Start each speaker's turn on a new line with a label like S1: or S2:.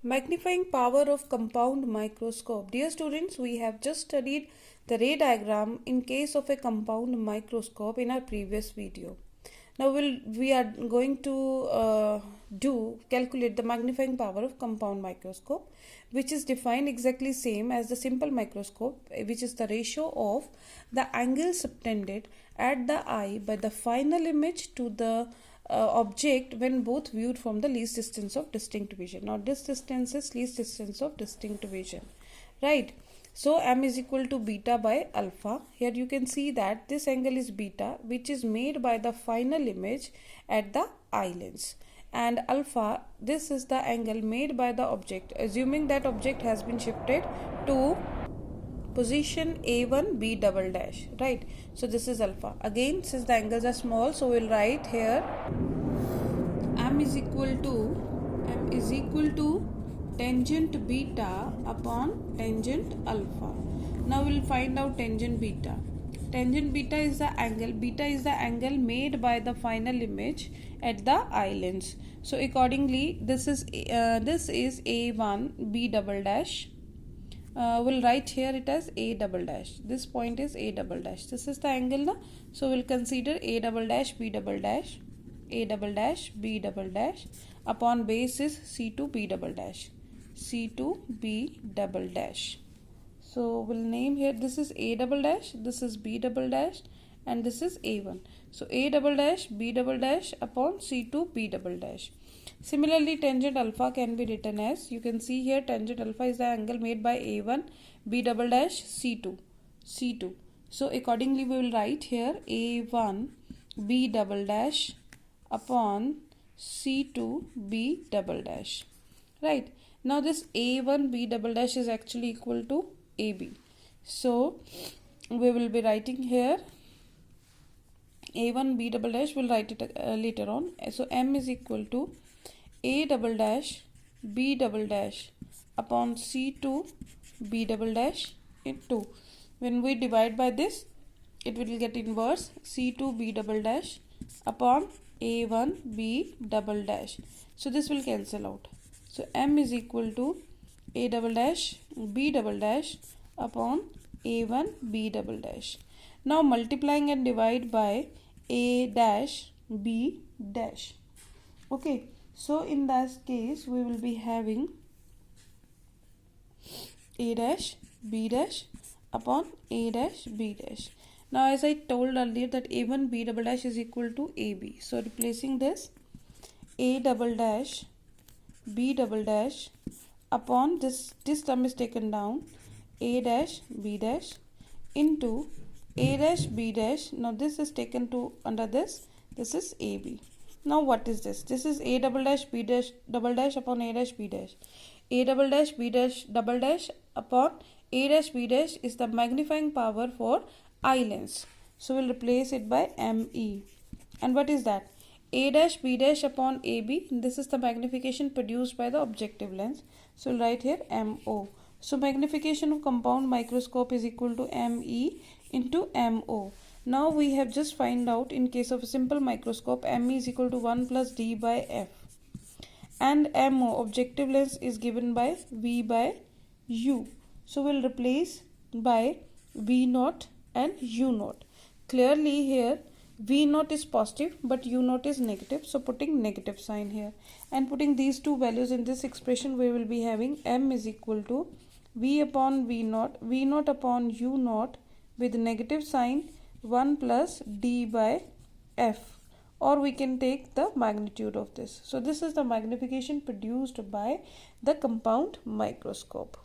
S1: Magnifying power of compound microscope. Dear students, we have just studied the ray diagram in case of a compound microscope in our previous video. Now we are going to calculate the magnifying power of compound microscope, which is defined exactly same as the simple microscope, which is the ratio of the angle subtended at the eye by the final image to the object when both viewed from the least distance of distinct vision. Now this distance is least distance of distinct vision, right? So m is equal to beta by alpha. Here you can see that this angle is beta, which is made by the final image at the eye lens, and alpha, this is the angle made by the object, assuming that object has been shifted to position A1 B double dash, right? So this is alpha. Again, since the angles are small, so we'll write here m is equal to tangent beta upon tangent alpha. Now we'll find out tangent beta. Tangent beta is the angle, beta is the angle made by the final image at the eye lens. So accordingly, this is A1 B double dash. We'll write here it as A double dash. This point is A double dash. This is the angle na? So we'll consider A double dash B double dash, A double dash B double dash upon base is C2 B double dash, C2 B double dash. So we'll name here, this is A double dash, this is B double dash, and this is A1. So A double dash B double dash upon C2 B double dash. Similarly, tangent alpha can be written as, you can see here, tangent alpha is the angle made by A1 B double dash C2. So accordingly we will write here A1 B double dash upon C2 B double dash, right? Now this A1 B double dash is actually equal to AB. So we will be writing here A1 B double dash, we'll write it later on. So m is equal to A double dash B double dash upon C2 B double dash into, when we divide by this, it will get inverse, C2 B double dash upon A1 B double dash. So this will cancel out. So m is equal to A double dash B double dash upon A1 B double dash. Now multiplying and divide by A dash B dash. Okay, so in that case we will be having A dash B dash upon A dash B dash. Now as I told earlier that A1 B double dash is equal to AB. So replacing this, A double dash B double dash upon this term is taken down, A dash B dash into A dash B dash. Now this is taken to under this is AB. Now what is this? This is A double dash B dash double dash upon A dash B dash. A double dash B dash double dash upon A dash B dash is the magnifying power for eye lens. So we'll replace it by ME. And what is that? A dash B dash upon AB. This is the magnification produced by the objective lens. So we'll write here MO. So magnification of compound microscope is equal to ME into MO. Now we have just find out in case of a simple microscope, ME is equal to 1 plus D by F. And MO, objective lens, is given by V by U. So we'll replace by V naught and U naught. Clearly here V naught is positive but U naught is negative. So putting negative sign here and putting these two values in this expression, we will be having M is equal to V upon V naught upon U naught with negative sign 1 plus D by F, or we can take the magnitude of this. So this is the magnification produced by the compound microscope.